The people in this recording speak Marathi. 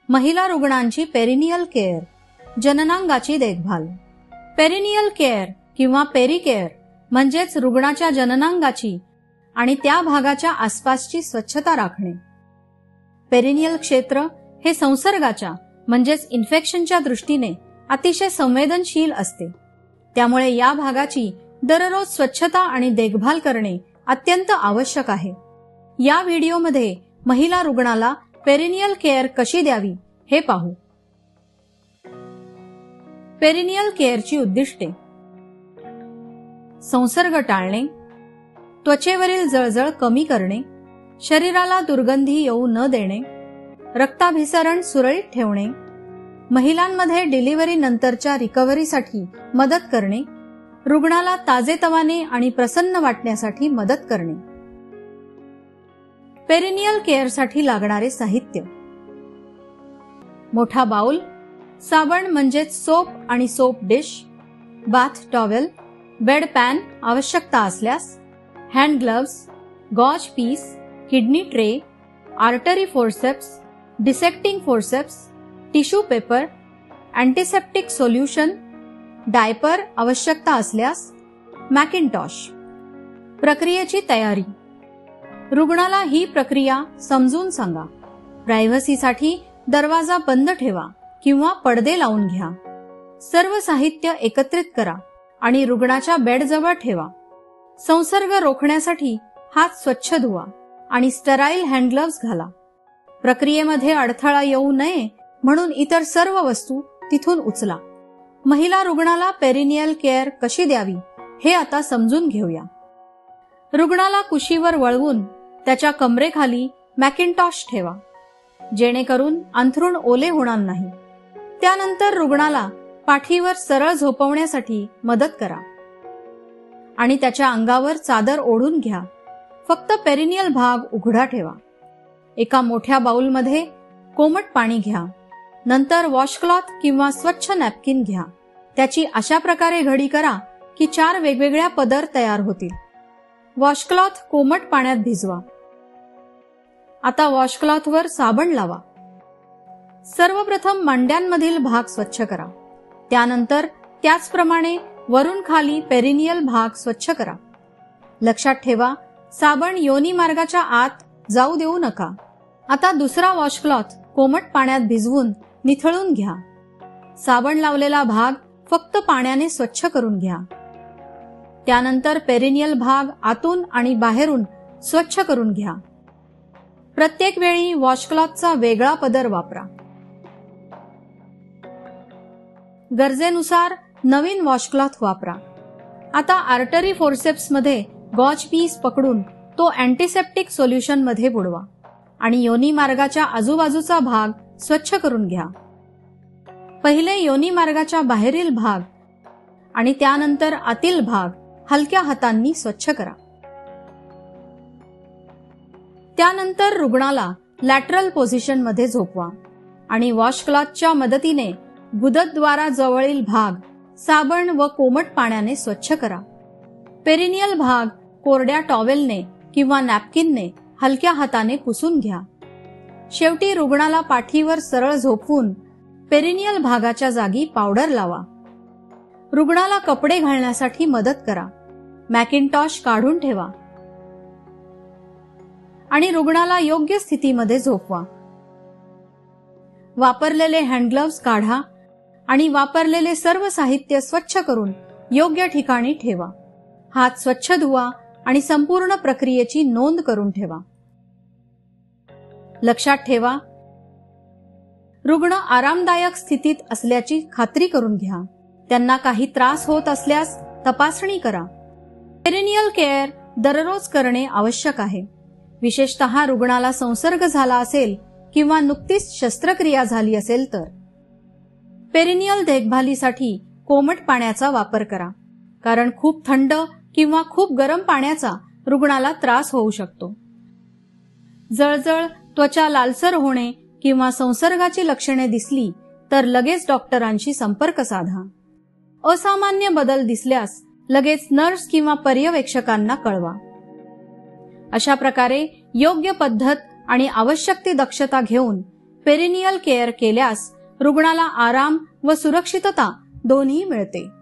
महिला रुग्णांची पेरिनियल केअर, जननांगाची देखभाल. पेरिनियल केअर किंवा पेरिकेअर म्हणजेच रुग्णाच्या जननांगाची आणि त्या भागाच्या आसपासची स्वच्छता राखणे. पेरिनियल क्षेत्र हे संसर्गाच्या म्हणजेच इन्फेक्शनच्या दृष्टीने अतिशय संवेदनशील असते. त्यामुळे या भागाची दररोज स्वच्छता आणि देखभाल करणे अत्यंत आवश्यक आहे. या व्हिडिओमध्ये महिला रुग्णाला पेरिनियल केअर कशी द्यावी हे पाहू. पेरिनियल केअरची उद्दिष्टे: संसर्ग टाळणे, त्वचेवरील जळजळ कमी करणे, शरीराला दुर्गंधी येऊ न देणे, रक्ताभिसरण सुरळीत ठेवणे, महिलांमध्ये डिलिव्हरी नंतरच्या रिकव्हरीसाठी मदत करणे, रुग्णाला ताजेतवाने आणि प्रसन्न वाटण्यासाठी मदत करणे. पेरिनियल केअरसाठी लागणारे साहित्य: मोठा बाउल, साबण म्हणजेच सोप आणि soap dish, bath towel, bed pan आवश्यकता असल्यास, hand gloves, gauze piece, kidney tray, artery forceps, dissecting forceps, tissue paper, antiseptic solution, diaper आवश्यकता असल्यास, मॅकिंटॉश. प्रक्रियेची तयारी: रुग्णाला ही प्रक्रिया समजून सांगा. प्रायव्हसीसाठी दरवाजा बंद ठेवा किंवा पडदे लावून घ्या. सर्व साहित्य एकत्रित करा आणि रुग्णाच्या बेडजवळ ठेवा. संसर्ग रोखण्यासाठी हात स्वच्छ धुवा आणि स्टराईल हँड ग्लव्स घाला. प्रक्रियेमध्ये अडथळा येऊ नये म्हणून इतर सर्व वस्तू तिथून उचला. महिला रुग्णाला पेरिनियल केअर कशी द्यावी हे आता समजून घेऊया. रुग्णाला कुशीवर वळवून त्याच्या कमरेखाली मॅकिंटॉश ठेवा, जेणेकरून अंथरूण ओले होणार नाही. त्यानंतर रुग्णाला पाठीवर सरळ झोपवण्यासाठी मदत करा आणि त्याच्या अंगावर चादर ओढून घ्या. फक्त पेरिनियल भाग उघडा ठेवा. एका मोठ्या बाउलमध्ये कोमट पाणी घ्या. नंतर वॉशक्लॉथ किंवा स्वच्छ नॅपकिन घ्या. त्याची अशा प्रकारे घडी करा की 4 वेगवेगळ्या पदर तयार होतील. वॉशक्लॉथ कोमट पाण्यात भिजवा. आता वॉशक्लॉथवर साबण लावा. सर्वप्रथम मांड्यांमधील भाग स्वच्छ करा. त्यानंतर त्याचप्रमाणे वरून खाली पेरिनियल भाग स्वच्छ करा. लक्षात ठेवा, साबण योनी मार्गाच्या आत जाऊ देऊ नका. आता दुसरा वॉशक्लॉथ कोमट पाण्यात भिजवून निथळून घ्या. साबण लावलेला भाग फक्त पाण्याने स्वच्छ करून घ्या. त्यानंतर पेरिनियल भाग आतून आणि बाहेरून स्वच्छ करून घ्या. प्रत्येक वेळी वॉशक्लॉथचा वेगळा पदर वापरा. गरजेनुसार नवीन वॉशक्लॉथ वापरा. आता आर्टरी फोर्सेप्स मध्ये गॉज पीस पकडून तो अँटीसेप्टिक सोल्युशन मध्ये बुडवा आणि योनी मार्गाच्या आजूबाजूचा भाग स्वच्छ करून घ्या. पहिले योनी मार्गाच्या बाहेरील भाग आणि त्यानंतर आतील भाग हलक्या हातांनी स्वच्छ करा. त्यानंतर रुग्णाला लॅटरल पोझिशन मध्ये झोपवा आणि वॉशक्लॉथच्या मदतीने गुदद्वारा जवळील भाग साबण व कोमट पाण्याने स्वच्छ करा. पेरिनियल भाग कोरड्या टॉवेलने किंवा नॅपकिनने हलक्या हाताने पुसून घ्या. शेवटी रुग्णाला पाठीवर सरळ झोपवून पेरिनियल भागाच्या जागी पावडर लावा. रुग्णाला कपडे घालण्यासाठी मदत करा. मॅकिंटॉश काढून ठेवा आणि रुग्णाला योग्य स्थितीमध्ये झोपवा. वापरलेले हँडग्लव्स काढा आणि वापरलेले सर्व साहित्य स्वच्छ करून योग्य ठिकाणी ठेवा. हात स्वच्छ धुवा आणि संपूर्ण प्रक्रियेची नोंद करून ठेवा. लक्षात ठेवा, रुग्ण आरामदायक स्थितीत असल्याची खात्री करून घ्या. त्यांना काही त्रास होत असल्यास तपासणी करा. पेरिनियल केअर दररोज करणे आवश्यक आहे. विशेषतः रुग्णाला संसर्ग झाला असेल किंवा नुकतीच शस्त्रक्रिया झाली असेल तर. पेरिनियल देखभालीसाठी कोमट पाण्याचा वापर करा, कारण खूप थंड किंवा खूप गरम पाण्याचा रुग्णाला त्रास होऊ शकतो. जळजळ, त्वचा लालसर होणे किंवा संसर्गाची लक्षणे दिसली तर लगेच डॉक्टरांशी संपर्क साधा. असामान्य बदल दिसल्यास लगेच नर्स किंवा पर्यवेक्षकांना कळवा. अशा प्रकारे योग्य पद्धत आणि आवश्यक ती दक्षता घेऊन पेरिनियल केअर केल्यास रुग्णाला आराम व सुरक्षितता दोन्ही मिळते.